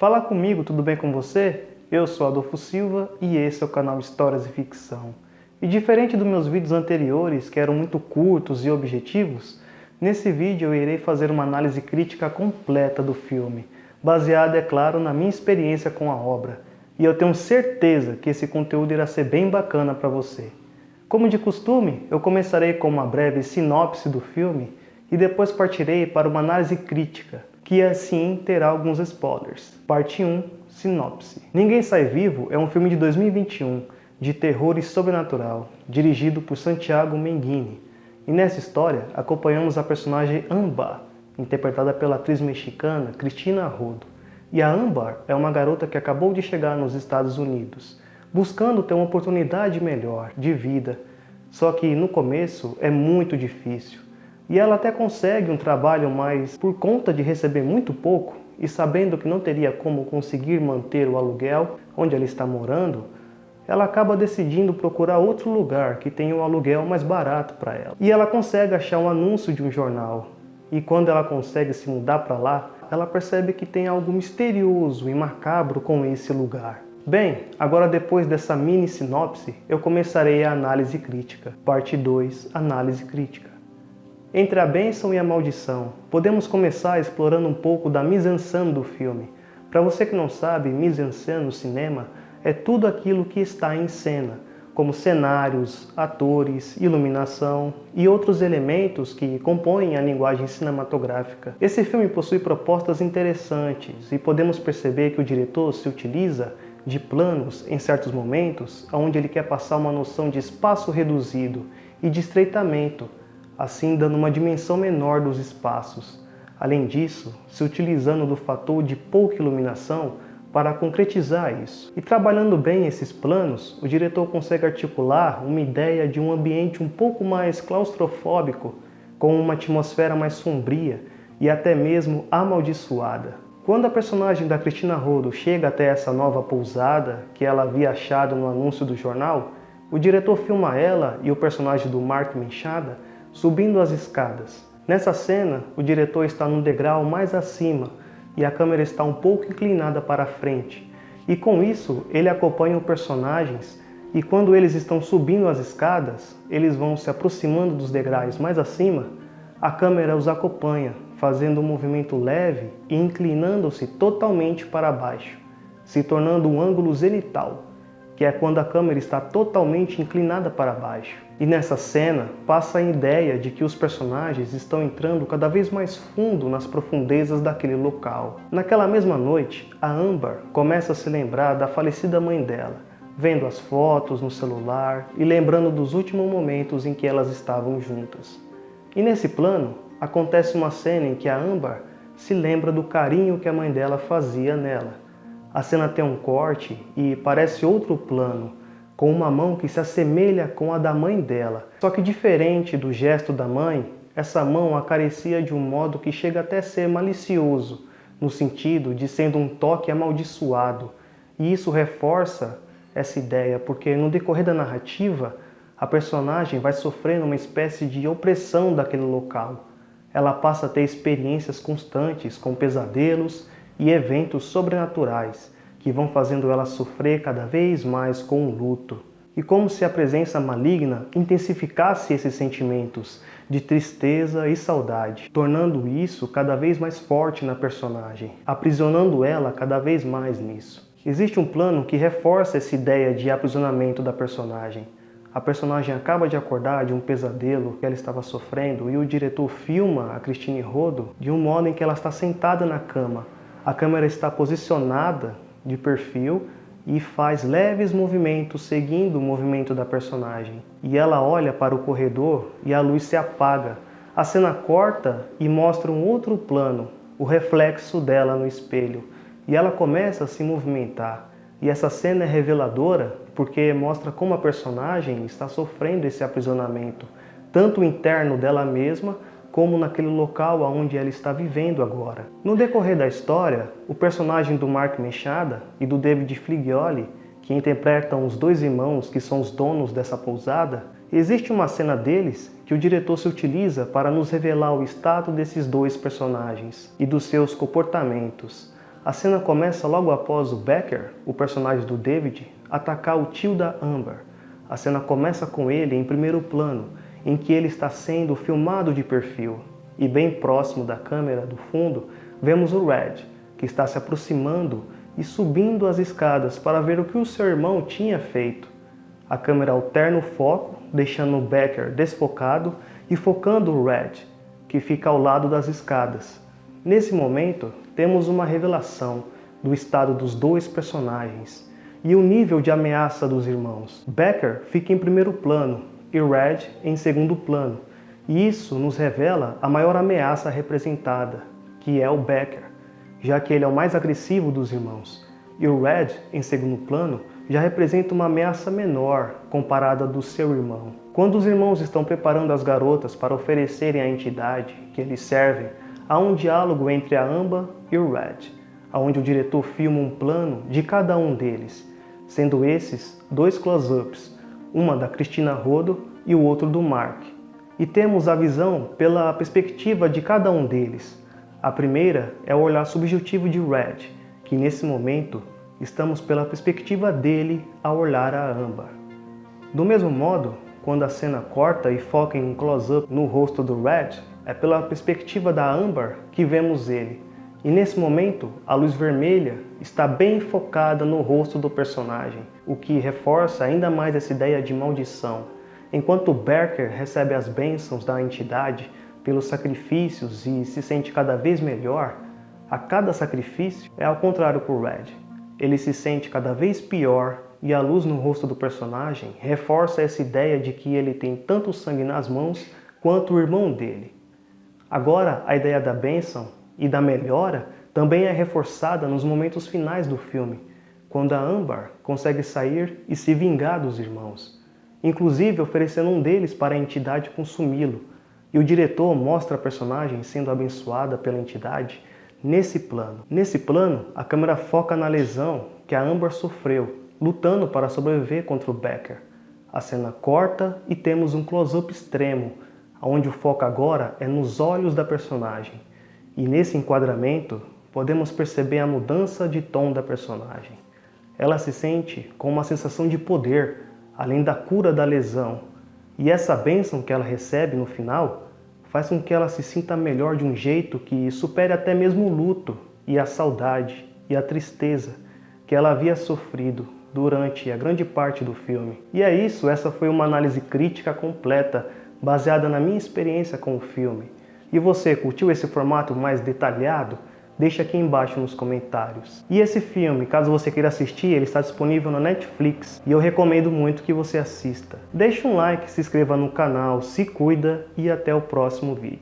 Fala comigo, tudo bem com você? Eu sou Adolfo Silva e esse é o canal Histórias e Ficção. E diferente dos meus vídeos anteriores, que eram muito curtos e objetivos, nesse vídeo eu irei fazer uma análise crítica completa do filme, baseada, é claro, na minha experiência com a obra. E eu tenho certeza que esse conteúdo irá ser bem bacana para você. Como de costume, eu começarei com uma breve sinopse do filme e depois partirei para uma análise crítica, que assim terá alguns spoilers. Parte 1, sinopse. Ninguém Sai Vivo é um filme de 2021, de terror e sobrenatural, dirigido por Santiago Menghini. E nessa história, acompanhamos a personagem Ambar, interpretada pela atriz mexicana Cristina Rodo. E a Ambar é uma garota que acabou de chegar nos Estados Unidos, buscando ter uma oportunidade melhor de vida. Só que no começo é muito difícil. E ela até consegue um trabalho, mas por conta de receber muito pouco e sabendo que não teria como conseguir manter o aluguel onde ela está morando, ela acaba decidindo procurar outro lugar que tenha um aluguel mais barato para ela. E ela consegue achar um anúncio de um jornal. E quando ela consegue se mudar para lá, ela percebe que tem algo misterioso e macabro com esse lugar. Bem, agora depois dessa mini sinopse, eu começarei a análise crítica. Parte 2, análise crítica. Entre a bênção e a maldição, podemos começar explorando um pouco da mise-en-scène do filme. Para você que não sabe, mise-en-scène no cinema é tudo aquilo que está em cena, como cenários, atores, iluminação e outros elementos que compõem a linguagem cinematográfica. Esse filme possui propostas interessantes e podemos perceber que o diretor se utiliza de planos em certos momentos, onde ele quer passar uma noção de espaço reduzido e de estreitamento, assim dando uma dimensão menor dos espaços. Além disso, se utilizando do fator de pouca iluminação para concretizar isso. E trabalhando bem esses planos, o diretor consegue articular uma ideia de um ambiente um pouco mais claustrofóbico, com uma atmosfera mais sombria e até mesmo amaldiçoada. Quando a personagem da Cristina Rodo chega até essa nova pousada que ela havia achado no anúncio do jornal, o diretor filma ela e o personagem do Mark Menchada subindo as escadas. Nessa cena, o diretor está num degrau mais acima e a câmera está um pouco inclinada para frente. E com isso, ele acompanha os personagens e quando eles estão subindo as escadas, eles vão se aproximando dos degraus mais acima, a câmera os acompanha, fazendo um movimento leve e inclinando-se totalmente para baixo, se tornando um ângulo zenital, que é quando a câmera está totalmente inclinada para baixo. E nessa cena, passa a ideia de que os personagens estão entrando cada vez mais fundo nas profundezas daquele local. Naquela mesma noite, a Ambar começa a se lembrar da falecida mãe dela, vendo as fotos no celular e lembrando dos últimos momentos em que elas estavam juntas. E nesse plano, acontece uma cena em que a Ambar se lembra do carinho que a mãe dela fazia nela. A cena tem um corte e parece outro plano, com uma mão que se assemelha com a da mãe dela. Só que diferente do gesto da mãe, essa mão acaricia de um modo que chega até a ser malicioso, no sentido de sendo um toque amaldiçoado. E isso reforça essa ideia, porque no decorrer da narrativa, a personagem vai sofrendo uma espécie de opressão daquele local. Ela passa a ter experiências constantes com pesadelos e eventos sobrenaturais que vão fazendo ela sofrer cada vez mais com o luto. E como se a presença maligna intensificasse esses sentimentos de tristeza e saudade, tornando isso cada vez mais forte na personagem, aprisionando ela cada vez mais nisso. Existe um plano que reforça essa ideia de aprisionamento da personagem. A personagem acaba de acordar de um pesadelo que ela estava sofrendo e o diretor filma a Cristina Rodo de um modo em que ela está sentada na cama. A câmera está posicionada de perfil e faz leves movimentos seguindo o movimento da personagem. E ela olha para o corredor e a luz se apaga. A cena corta e mostra um outro plano, o reflexo dela no espelho. E ela começa a se movimentar. E essa cena é reveladora porque mostra como a personagem está sofrendo esse aprisionamento, tanto interno dela mesma, como naquele local onde ela está vivendo agora. No decorrer da história, o personagem do Mark Menchada e do David Fligioli, que interpretam os dois irmãos que são os donos dessa pousada, existe uma cena deles que o diretor se utiliza para nos revelar o estado desses dois personagens e dos seus comportamentos. A cena começa logo após o Becker, o personagem do David, atacar o tio da Amber. A cena começa com ele em primeiro plano, em que ele está sendo filmado de perfil. E bem próximo da câmera do fundo, vemos o Red, que está se aproximando e subindo as escadas para ver o que o seu irmão tinha feito. A câmera alterna o foco, deixando o Becker desfocado e focando o Red, que fica ao lado das escadas. Nesse momento, temos uma revelação do estado dos dois personagens e o nível de ameaça dos irmãos. Becker fica em primeiro plano e Red em segundo plano, e isso nos revela a maior ameaça representada, que é o Becker, já que ele é o mais agressivo dos irmãos, e o Red, em segundo plano, já representa uma ameaça menor comparada do seu irmão. Quando os irmãos estão preparando as garotas para oferecerem à entidade que eles servem, há um diálogo entre a Amber e o Red, onde o diretor filma um plano de cada um deles, sendo esses dois close-ups, uma da Cristina Rodo e o outro do Mark. E temos a visão pela perspectiva de cada um deles. A primeira é o olhar subjetivo de Red, que nesse momento estamos pela perspectiva dele ao olhar a Amber. Do mesmo modo, quando a cena corta e foca em um close-up no rosto do Red, é pela perspectiva da Amber que vemos ele. E nesse momento, a luz vermelha está bem focada no rosto do personagem, o que reforça ainda mais essa ideia de maldição. Enquanto Becker recebe as bênçãos da entidade pelos sacrifícios e se sente cada vez melhor, a cada sacrifício é ao contrário para o Red. Ele se sente cada vez pior e a luz no rosto do personagem reforça essa ideia de que ele tem tanto sangue nas mãos quanto o irmão dele. Agora, a ideia da bênção e da melhora também é reforçada nos momentos finais do filme, quando a Amber consegue sair e se vingar dos irmãos, inclusive oferecendo um deles para a entidade consumi-lo, e o diretor mostra a personagem sendo abençoada pela entidade nesse plano. Nesse plano, a câmera foca na lesão que a Amber sofreu, lutando para sobreviver contra o Becker. A cena corta e temos um close-up extremo, onde o foco agora é nos olhos da personagem. E nesse enquadramento, podemos perceber a mudança de tom da personagem. Ela se sente com uma sensação de poder, além da cura da lesão. E essa bênção que ela recebe no final faz com que ela se sinta melhor de um jeito que supere até mesmo o luto e a saudade e a tristeza que ela havia sofrido durante a grande parte do filme. E é isso, essa foi uma análise crítica completa, baseada na minha experiência com o filme. E você, curtiu esse formato mais detalhado? Deixa aqui embaixo nos comentários. E esse filme, caso você queira assistir, ele está disponível na Netflix e eu recomendo muito que você assista. Deixa um like, se inscreva no canal, se cuida e até o próximo vídeo.